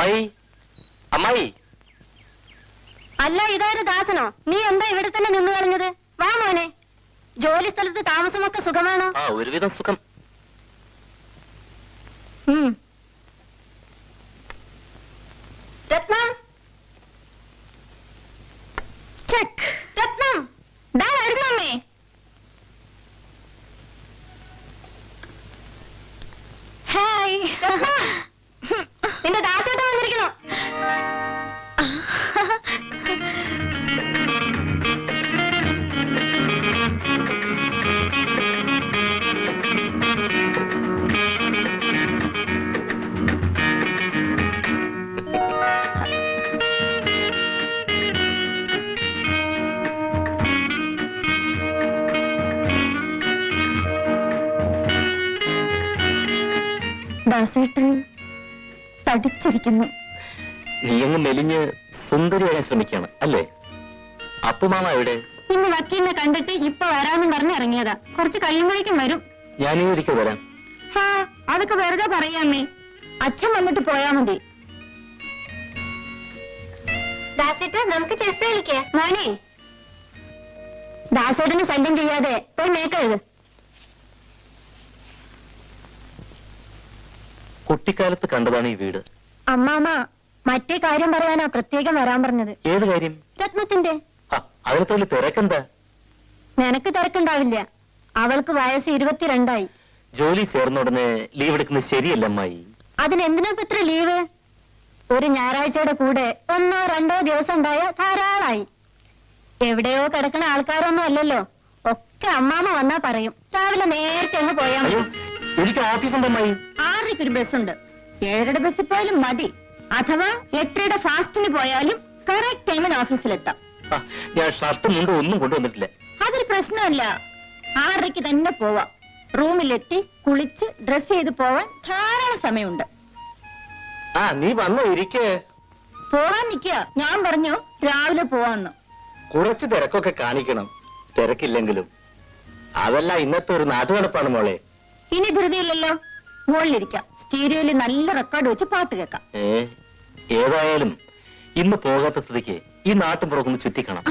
അമ്മായി, അമ്മായി. അല്ല, ഇതായത് ദാസനോ? നീ എന്താ ഇവിടെ തന്നെ നിന്ന് കളഞ്ഞത്? വാ മോനെ. ജോലി സ്ഥലത്ത് താമസമൊക്കെ സുഖമാണോ? ആ, ഒരുവിധം സുഖം. രത്നം, ചെക്ക്. രത്നം, ദാ വരുന്നു അമ്മേ. ഹായ്. നിന്റെ ദാസേട്ടൻ വന്നിരിക്കണോ? ദാസേട്ടൻ തടിച്ചിരിക്കുന്നു. നീയങ്ങ് മെലിഞ്ഞ് സുന്ദരിയാകാൻ ശ്രമിക്കാണ് അല്ലേ? അപ്പുമാമ എവിടെ? ഇന്ന് വക്കീലിനെ കണ്ടിട്ട് ഇപ്പൊ വരാമെന്ന് പറഞ്ഞ് ഇറങ്ങിയതാ. കുറച്ച് കഴിയുമ്പോഴേക്കും വരും. ഞാനീ ഒരിക്കൽ വരാം. ഹാ, അതൊക്കെ വെറുതെ പറയാമേ. അച്ഛൻ വന്നിട്ട് പോയാ മതി. ദാസേട്ടാ, നമുക്ക് ചെസ് കളിക്കാം. മോനെ, ദാസേട്ടന് ശല്യം ചെയ്യാതെ പോയി മേക്കരുത്. കുട്ടിക്കാലത്ത് കണ്ടതാണ് ഈ വീട്. അമ്മാമ മറ്റേ കാര്യം പറയാനാ പ്രത്യേകം വരാൻ പറഞ്ഞത്. ഏത് കാര്യം? രത്നത്തിന്റെ. അതിനകത്ത് വലിയ തിരക്കെന്താ? നിനക്ക് തിരക്കുണ്ടാവില്ല. അവൾക്ക് വയസ്സ് 22 ജോലി ചേർന്ന ഉടനെ ലീവ് എടുക്കുന്നത് ശരിയല്ല അമ്മായി. അതിനെന്തിനാ ഇത്ര ലീവ്? ഒരു ഞായറാഴ്ചയുടെ കൂടെ 1-2 ദിവസം ഉണ്ടായ ധാരാളായി. എവിടെയോ കിടക്കണ ആൾക്കാരൊന്നും അല്ലല്ലോ. ഒക്കെ അമ്മാമ വന്നാ പറയും. രാവിലെ നേരത്തെ അങ്ങ് പോയാ മതി. എനിക്ക് ഓഫീസുണ്ട് അമ്മായി. 6:00 ഒരു ബസ്സുണ്ട്. 7:30 ബസ്സിൽ പോയാലും മതി. അഥവാ 8:30 ഫാസ്റ്റിന് പോയാലും കറക്റ്റ് ടൈമിന് ഓഫീസിലെത്താം. ഞാൻ ഷർട്ടും മുണ്ടും ഒന്നും കൊണ്ടുവന്നിട്ടില്ല. അതൊരു പ്രശ്നമല്ല. 6:30 തന്നെ പോവാം. റൂമിലെത്തി കുളിച്ച് ഡ്രസ് ചെയ്ത് പോവാൻ ധാരാളം സമയമുണ്ട്. നീ വന്നോ? ഇരിക്കേ. പോവാൻ നിൽക്കുക. ഞാൻ പറഞ്ഞു രാവിലെ പോവാന്ന്. കുറച്ച് തിരക്കൊക്കെ കാണിക്കണം. തിരക്കില്ലെങ്കിലും അതല്ല ഇന്നത്തെ ഒരു നാട്ടുനടപ്പാണ് മോളെ. ഇനി ധൃതിയില്ലല്ലോ. മുകളിലിരിക്കാം. സ്റ്റീരിയോയിൽ നല്ല റെക്കോർഡ് വെച്ച് പാട്ട് കേൾക്കാം. ഏതായാലും ഇന്ന് പോകാത്ത സ്ഥിതിക്ക് ഈ നാട്ടും പുറക്കൊന്ന് ചുറ്റിക്കണം.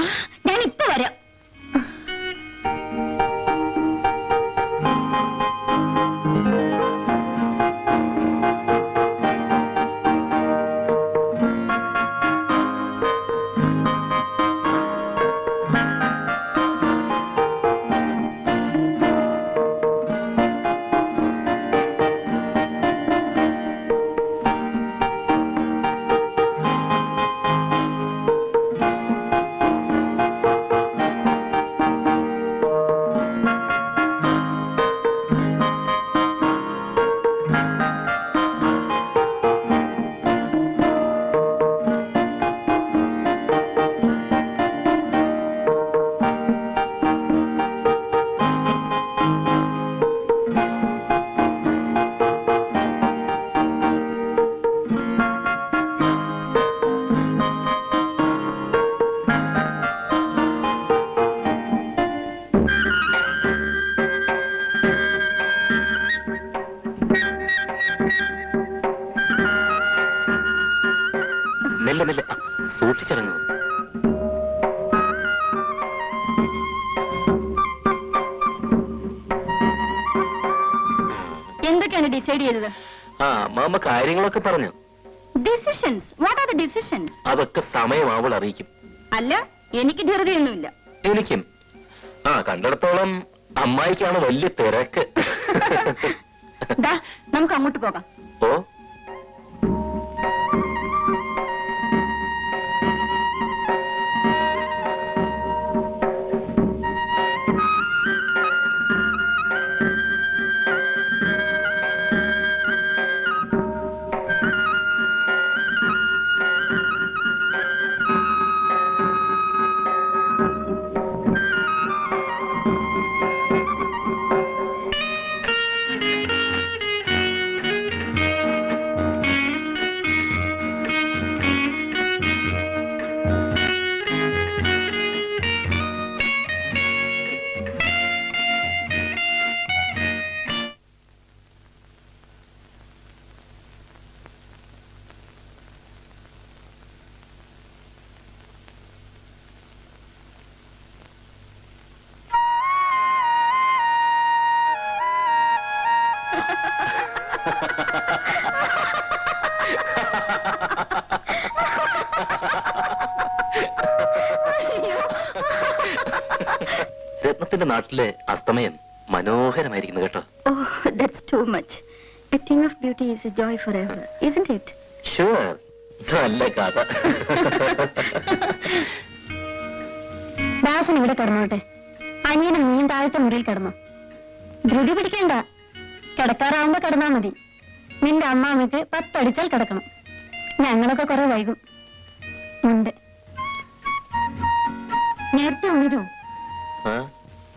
ഞാൻ ഇപ്പൊ വരാം. മെല്ലെ മെല്ലെ സൂക്ഷിച്ചിറങ്ങും. എന്തൊക്കെയാണ് ഡിസൈഡ് ചെയ്തത്? മാമ കാര്യങ്ങളൊക്കെ പറഞ്ഞു. Decisions? What are the decisions? അതൊക്കെ സമയം അവൾ അറിയിക്കും. അല്ല, എനിക്ക് ധൃതിയൊന്നുമില്ല. എനിക്കും. കണ്ടിടത്തോളം അമ്മായിക്കാണ് വലിയ തിരക്ക്. നമുക്ക് അങ്ങോട്ട് പോകാം. ഓ, രത്നത്തിന്റെ നാട്ടിലെ അസ്തമയം മനോഹരമായിരിക്കുന്നു കേട്ടോ. Oh, that's too much. A thing of beauty is a joy forever, isn't it? Sure, നല്ല കഥ. ദാസൻ ഇവിടെ കിടന്നോട്ടെ, അനിയനും നീയും താഴത്തെ മുറിയിൽ കിടന്നു. ധൃതി പിടിക്കണ്ട, കിടക്കാറാവുമ്പോ കിടന്നാ മതി. നിന്റെ അമ്മാമ്മക്ക് 10 അടിച്ചാൽ കിടക്കണം. ഞങ്ങളൊക്കെ കുറെ വൈകും. ഉണ്ട്, നേരത്തെ ഉണരൂ.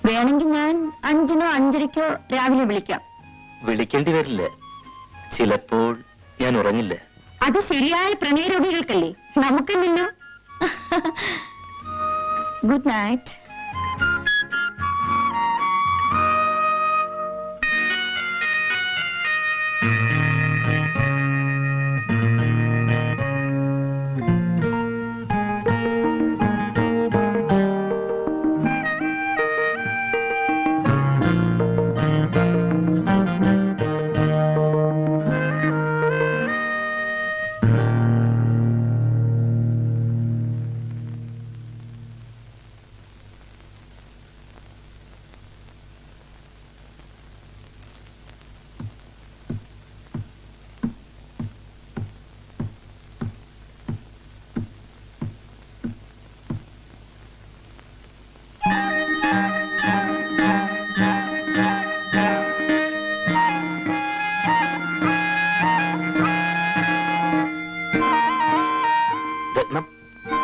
വേണമെങ്കിൽ ഞാൻ 5-നോ 5:30-ക്കോ രാവിലെ വിളിക്കാം. വിളിക്കേണ്ടി വരില്ല, ചിലപ്പോൾ ഞാൻ ഉറങ്ങില്ല. അത് ശരിയായ പ്രണയരോഗികൾക്കല്ലേ, നമുക്കില്ലല്ലോ. Good night.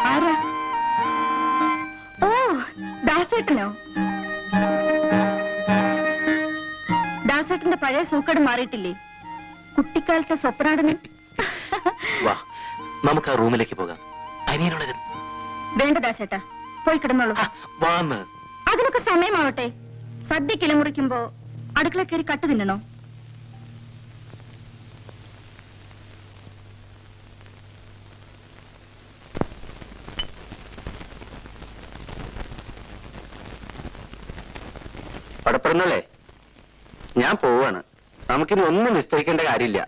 ആരാ? ഓ, ദാസേട്ടനോ? ദാസേട്ടന്റെ പഴയ സൂക്കേട് മാറിയിട്ടില്ലേ? കുട്ടിക്കാലത്തെ സ്വപ്നാടനം. വാ, നമുക്ക് ആ റൂമിലേക്ക് പോകാം. അനിയനുള്ളത് വേണ്ട ദാസേട്ടാ, പോയി കിടന്നോളൂ. വാന്ന്. അതിനൊക്കെ സമയമാവട്ടെ. സദ്യ കിലമുറിക്കുമ്പോ അടുക്കള കയറി കട്ട് തിന്നണോ? പടപ്പെടുന്നല്ലേ, ഞാൻ പോവാണ്. നമുക്കിനി ഒന്നും നിശ്ചയിക്കേണ്ട കാര്യമില്ല.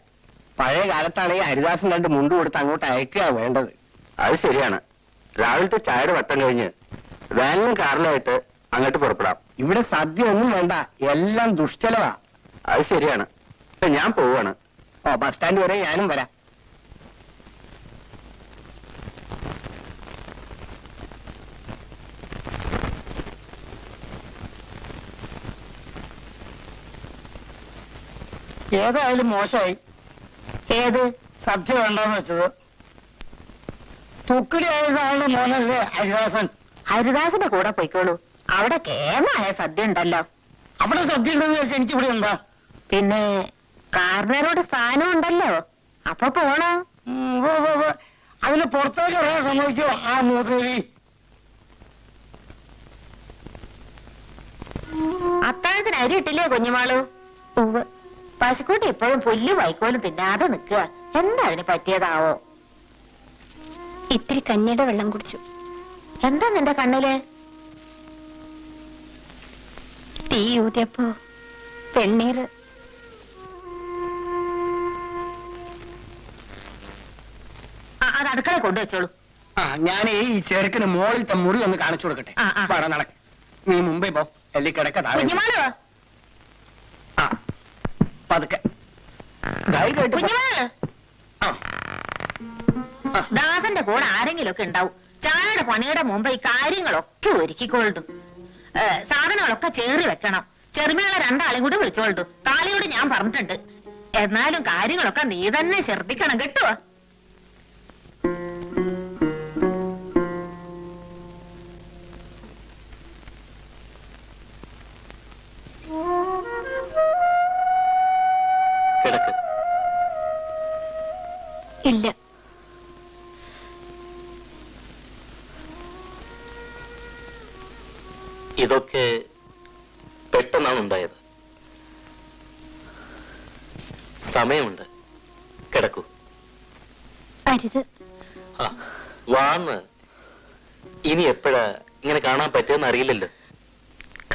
പഴയ കാലത്താണെങ്കിൽ ഹരിദാസൻ 2 മുണ്ട് കൊടുത്ത് അങ്ങോട്ട് അയക്കുക വേണ്ടത്. അത് ശരിയാണ്. രാവിലത്തെ ചായയുടെ വട്ടം കഴിഞ്ഞ് വാനിലും കാറിലായിട്ട് അങ്ങോട്ട് പുറപ്പെടാം. ഇവിടെ സദ്യ ഒന്നും വേണ്ട, എല്ലാം ദുഷ്ചലവാ. അത് ശരിയാണ്. ഞാൻ പോവാണ്. ഓ, ബസ് സ്റ്റാൻഡ് വരെ ഞാനും വരാം. ഏതായാലും മോശമായി. ഏത് സദ്യ വേണ്ടെന്ന് വെച്ചത്. തുക്കിടി ആയതാണ് മോനല്ലേ ഹരിദാസൻ. ഹരിദാസന്റെ കൂടെ പോയിക്കോളൂ, അവിടെ കേമായ സദ്യ ഉണ്ടല്ലോ. അവിടെ സദ്യ ഉണ്ടെന്ന് വെച്ചാൽ എനിക്കിവിടെ എന്താ? പിന്നെ കാർന്നേരോട് സ്ഥാനം ഉണ്ടല്ലോ, അപ്പൊ പോണോ? അതിന് പുറത്തേക്ക് പറയാൻ സമ്മതിക്കോ ആ മൂത്രവി? അത്താഴത്തിന് അരി ഇട്ടില്ലേ കുഞ്ഞുമാളു? പശുക്കുട്ടി ഇപ്പോഴും പുല്ല് വൈക്കോലും തിന്നാതെ നിൽക്കുക. എന്താ അതിന് പറ്റിയതാവോ? ഇത്തിരി കഞ്ഞിയുടെ വെള്ളം കുടിച്ചു. എന്താ നിന്റെ കണ്ണില്? തീ ഊതിയപ്പോ പെണ്ണീര്. അത് അടുക്കള കൊണ്ടുവച്ചോളൂ. ഞാൻ ഈ ചെറുക്കിന് മോളിലത്തെ മുറി ഒന്ന് കാണിച്ചു കൊടുക്കട്ടെ. പാടാ നടക്ക. നീ മുമ്പേ പോ, എല്ലി കിടക്ക. കുഞ്ഞുമാളു, പതുക്കെ കുഞ്ഞുമാള്, ദാസന്റെ കൂടെ ആരെങ്കിലും ഒക്കെ ഉണ്ടാവും. ചായയുടെ പണിയുടെ മുമ്പ് ഈ കാര്യങ്ങളൊക്കെ ഒരുക്കിക്കൊള്ളു. സാധനങ്ങളൊക്കെ ചേറി വെക്കണം. ചെറുമയുള്ള 2 ആളെയും കൂടി വിളിച്ചോളൂ. കാളിയോട് ഞാൻ പറഞ്ഞിട്ടുണ്ട്. എന്നാലും കാര്യങ്ങളൊക്കെ നീ തന്നെ ശ്രദ്ധിക്കണം കേട്ടോ. കിടക്ക്. ഇല്ല, ഇതൊക്കെ പെട്ടെന്നാണ് ഉണ്ടായത്. സമയമുണ്ട്, കിടക്കൂ. അരുത്. വാന്ന്. ഇനി എപ്പോഴാ ഇങ്ങനെ കാണാൻ പറ്റുമെന്ന് അറിയില്ലല്ലോ.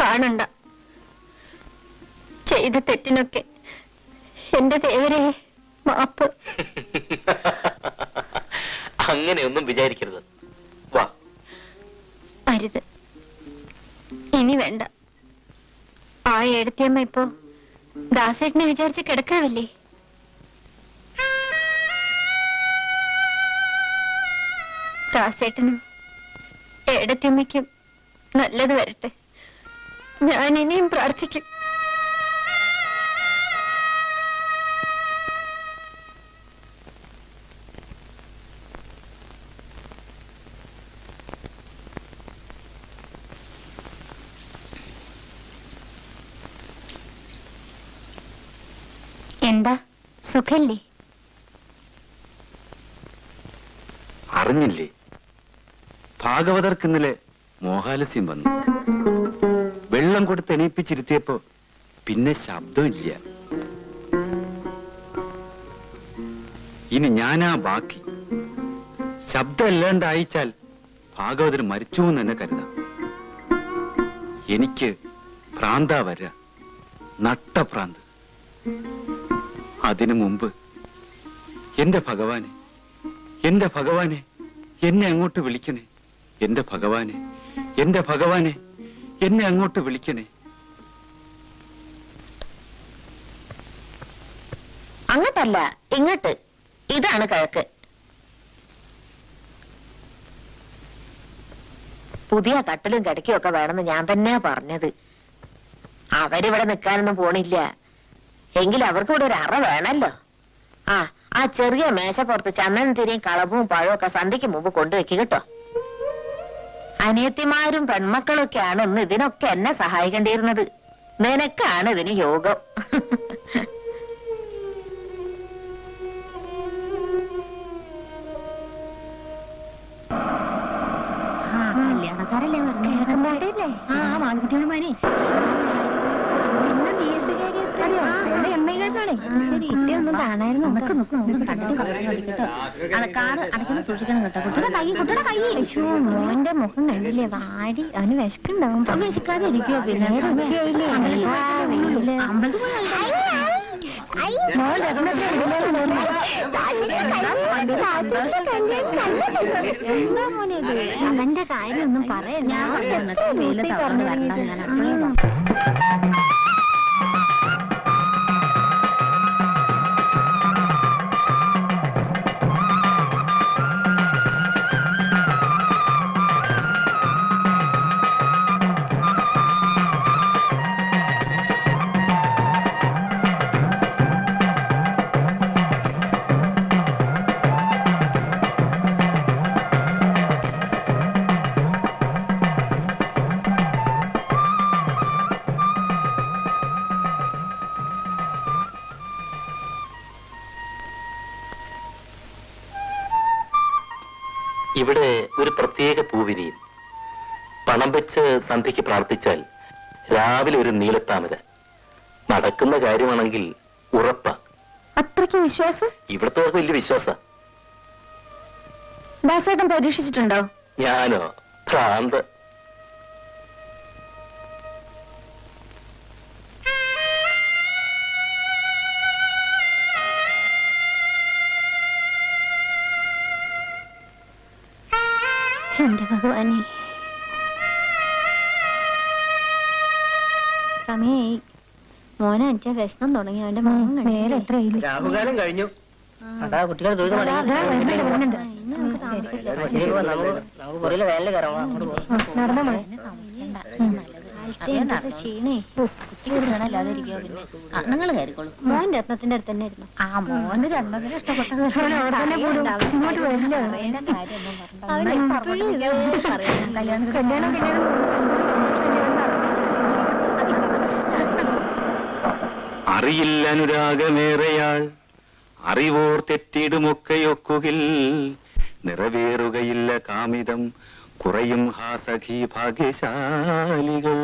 കാണണ്ട. ചെയ്ത തെറ്റിനൊക്കെ എന്റെ ദേവരെ മാപ്പ്. അങ്ങനെയൊന്നും വിചാരിക്കരുത്. വാ. അരുത്, ഇനി വേണ്ട. ആ ഏടത്തിയമ്മ ഇപ്പോ ദാസേട്ടനെ വിചാരിച്ച് കിടക്കാവല്ലേ? ദാസേട്ടനും ഏടത്തിയമ്മയ്ക്കും നല്ലത് വരട്ടെ. ഞാൻ ഇനിയും പ്രാർത്ഥിക്കും. എന്താ സുഖല്ലേ? അറിഞ്ഞില്ലേ, ഭാഗവതർക്ക് ഇന്നലെ മോഹാലസ്യം വന്നു. വെള്ളം കൊടുത്ത് എണീപ്പിച്ചിരുത്തിയപ്പോ പിന്നെ ശബ്ദമില്ല. ഇനി ഞാനാ ബാക്കി. ശബ്ദം ഇല്ലാണ്ട് അയച്ചാൽ ഭാഗവതർ മരിച്ചു എന്ന് തന്നെ കരുതാം. എനിക്ക് ഭ്രാന്താ വരാ, നട്ടഭ്രാന്ത്. അതിനു മുമ്പ് എന്റെ ഭഗവാനെ, എന്റെ ഭഗവാനെ, എന്നെ അങ്ങോട്ട് വിളിക്കണേ. എന്റെ ഭഗവാനെ, എന്റെ ഭഗവാനെ, എന്നെ അങ്ങോട്ട് വിളിക്കണേ. അങ്ങോട്ടല്ല, ഇങ്ങോട്ട്. ഇതാണ് കിഴക്ക്. പുതിയ കട്ടിലും കിടക്കയും ഒക്കെ വേണമെന്ന് ഞാൻ തന്നെയാ പറഞ്ഞത്. അവരിവിടെ നിൽക്കാനൊന്നും പോണില്ല. എങ്കിൽ അവർക്ക് ഇവിടെ ഒരു അറ വേണല്ലോ. ആ ചെറിയ മേശപ്പുറത്ത് ചന്ദനം തിരിയും കളവും പഴവും ഒക്കെ സന്ധ്യയ്ക്ക് മുമ്പ് കൊണ്ടുവയ്ക്കുക കേട്ടോ. അനിയത്തിമാരും പെൺമക്കളൊക്കെയാണ് ഇന്ന് ഇതിനൊക്കെ എന്നെ സഹായിക്കേണ്ടിയിരുന്നത്. നിനക്കാണ് ഇതിന് യോഗം. കല്യാണക്കാരല്ലേ മാൺകുട്ടിയോടുമാനെ ഒന്നും കാണായിരുന്നു. മോന്റെ മുഖം കണ്ടില്ലേ, വാടി. അവന് വിശക്കുണ്ടാവും. വിശക്കാതെ ഇരിക്കുവോ? പിന്നെ അവന്റെ കാര്യം ഒന്നും പറയണ്ട. ഇവിടെ ഒരു പ്രത്യേക പൂവിരിയും. പണം വെച്ച് സന്ധ്യയ്ക്ക് പ്രാർത്ഥിച്ചാൽ രാവിലെ ഒരു നീലത്താമര. നടക്കുന്ന കാര്യമാണെങ്കിൽ ഉറപ്പാ. അത്രയ്ക്ക് വിശ്വാസം? ഇവിടത്തെ വലിയ വിശ്വാസ. ദാസേട്ടൻ പരീക്ഷിച്ചിട്ടുണ്ടോ? ഞാനോ? ഭ്രാന്ത്. എന്റെ ഭഗവാനെ, സമയായി. മോനെ അഞ്ചാ വ്യസ്തം തുടങ്ങി. അവന്റെ മോൻ നേരെ എത്രയില്ല. രാഹുകാലം കഴിഞ്ഞു. അതാ കുട്ടികൾ തൊഴുത് നിങ്ങൾ കയറിക്കോളൂ. മോൻ രത്നത്തിന്റെ അടുത്ത് തന്നെ ഇരുന്നു. ആ മോന് രണ്ടതിന് ഇഷ്ടപ്പെട്ടത് അറിയില്ല അനുരാഗമേറെയാൾ അറിവോർ തെറ്റിടുമൊക്കെയൊക്കുകിൽ നിറവേറുകയില്ല കാമിതം കുറയും ഹാസഖി ഭാഗ്യശാലികൾ.